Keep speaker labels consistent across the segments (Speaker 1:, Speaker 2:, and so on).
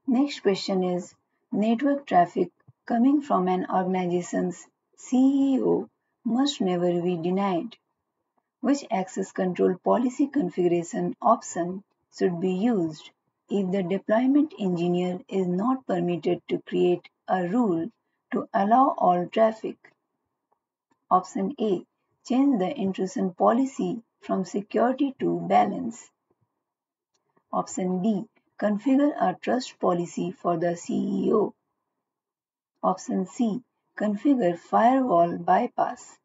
Speaker 1: Next question is, network traffic coming from an organization's CEO must never be denied. Which access control policy configuration option should be used if the deployment engineer is not permitted to create a rule to allow all traffic? Option A. Change the intrusion policy from security to balance. Option B. Configure a trust policy for the CEO. Option C. Configure firewall bypass.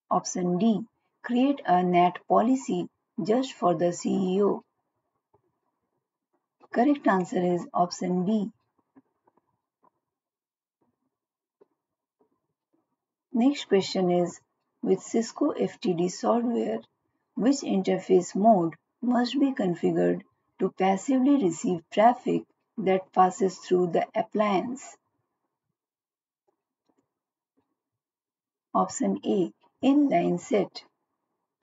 Speaker 1: Option D. Create a NAT policy just for the CEO. Correct answer is option B. Next question is, with Cisco FTD software, which interface mode must be configured to passively receive traffic that passes through the appliance? Option A. Inline set.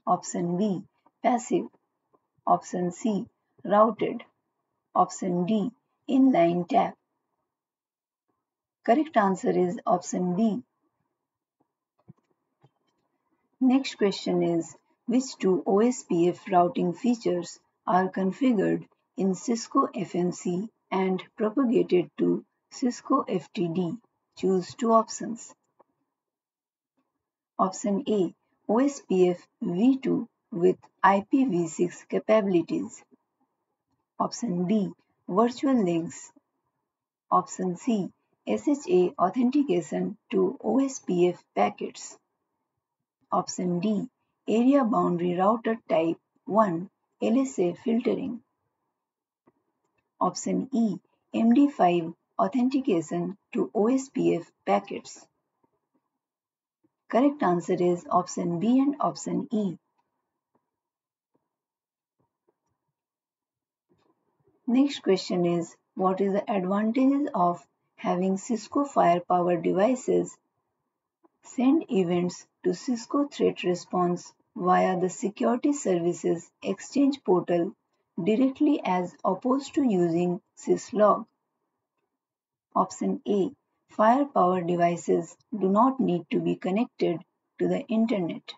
Speaker 1: Option B. Passive. Option C. Routed. Option D. Inline tap. Correct answer is option B. Next question is, which two OSPF routing features are configured in Cisco FMC and propagated to Cisco FTD? Choose two options. Option A. OSPF v2 with IPv6 capabilities. Option B. Virtual links. Option C. SHA authentication to OSPF packets. Option D. Area Boundary Router Type 1 LSA filtering. Option E. MD5 authentication to OSPF packets. Correct answer is option B and option E. Next question is, what is the advantages of having Cisco Firepower devices send events to Cisco Threat Response via the Security Services Exchange portal directly as opposed to using syslog? Option A. Firepower devices do not need to be connected to the internet.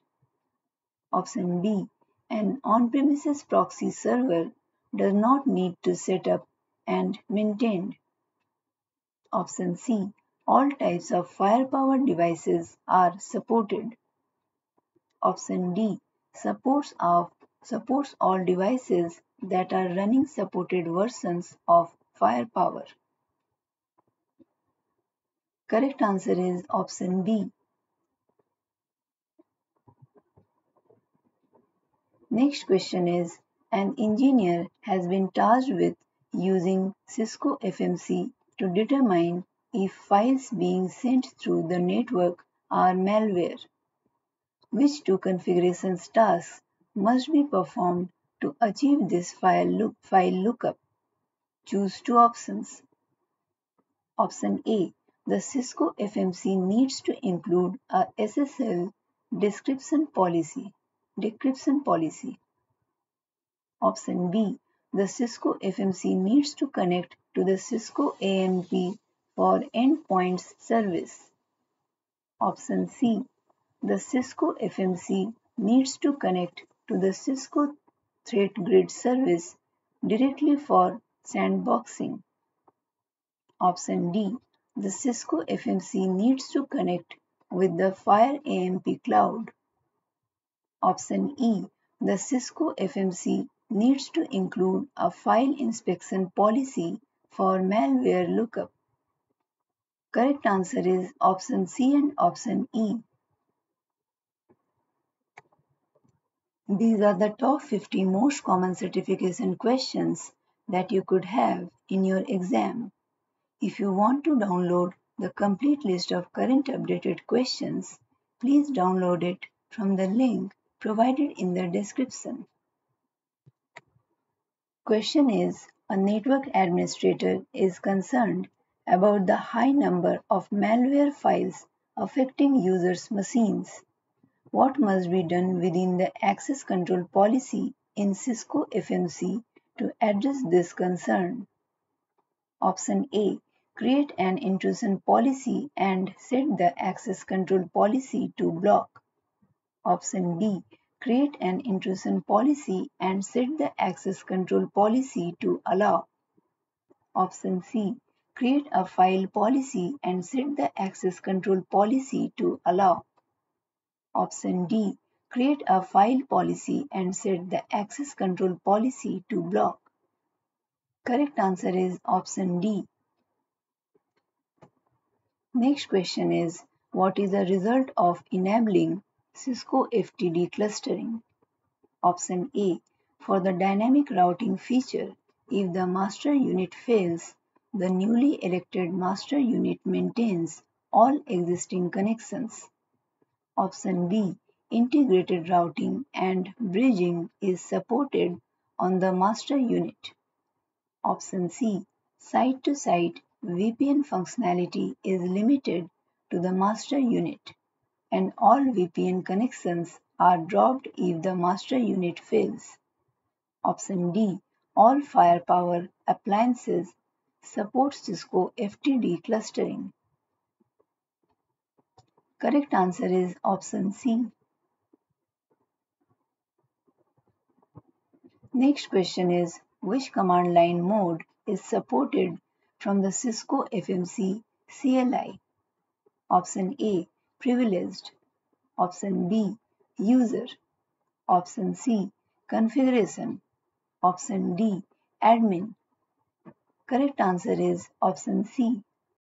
Speaker 1: Option B. An on-premises proxy server does not need to set up and maintained. Option C. All types of firepower devices are supported. Option D. Supports all devices that are running supported versions of firepower. Correct answer is option B. Next question is, an engineer has been tasked with using Cisco FMC to determine if files being sent through the network are malware. Which two configurations tasks must be performed to achieve this file lookup? Choose two options. Option A. The Cisco FMC needs to include a SSL decryption policy. Option B. The Cisco FMC needs to connect to the Cisco AMP for endpoints service. Option C. The Cisco FMC needs to connect to the Cisco Threat Grid service directly for sandboxing. Option D. The Cisco FMC needs to connect with the Fire AMP cloud. Option E. The Cisco FMC needs to include a file inspection policy for malware lookup. Correct answer is option C and option E. These are the top 50 most common certification questions that you could have in your exam. If you want to download the complete list of current updated questions, please download it from the link provided in the description. Question is, a network administrator is concerned about the high number of malware files affecting users' machines. What must be done within the access control policy in Cisco FMC to address this concern? Option A. Create an intrusion policy and set the access control policy to block. Option B. Create an intrusion policy and set the access control policy to allow. Option C. Create a file policy and set the access control policy to allow. Option D. Create a file policy and set the access control policy to block. Correct answer is option D. Next question is, what is the result of enabling Cisco FTD clustering? Option A. For the dynamic routing feature, if the master unit fails, the newly elected master unit maintains all existing connections. Option B. Integrated routing and bridging is supported on the master unit. Option C. Site-to-site VPN functionality is limited to the master unit, and all VPN connections are dropped if the master unit fails. Option D. All firepower appliances support Cisco FTD clustering. Correct answer is option C. Next question is, which command line mode is supported from the Cisco FMC CLI? Option A. Privileged. Option B. User. Option C. Configuration. Option D. Admin. Correct answer is option C.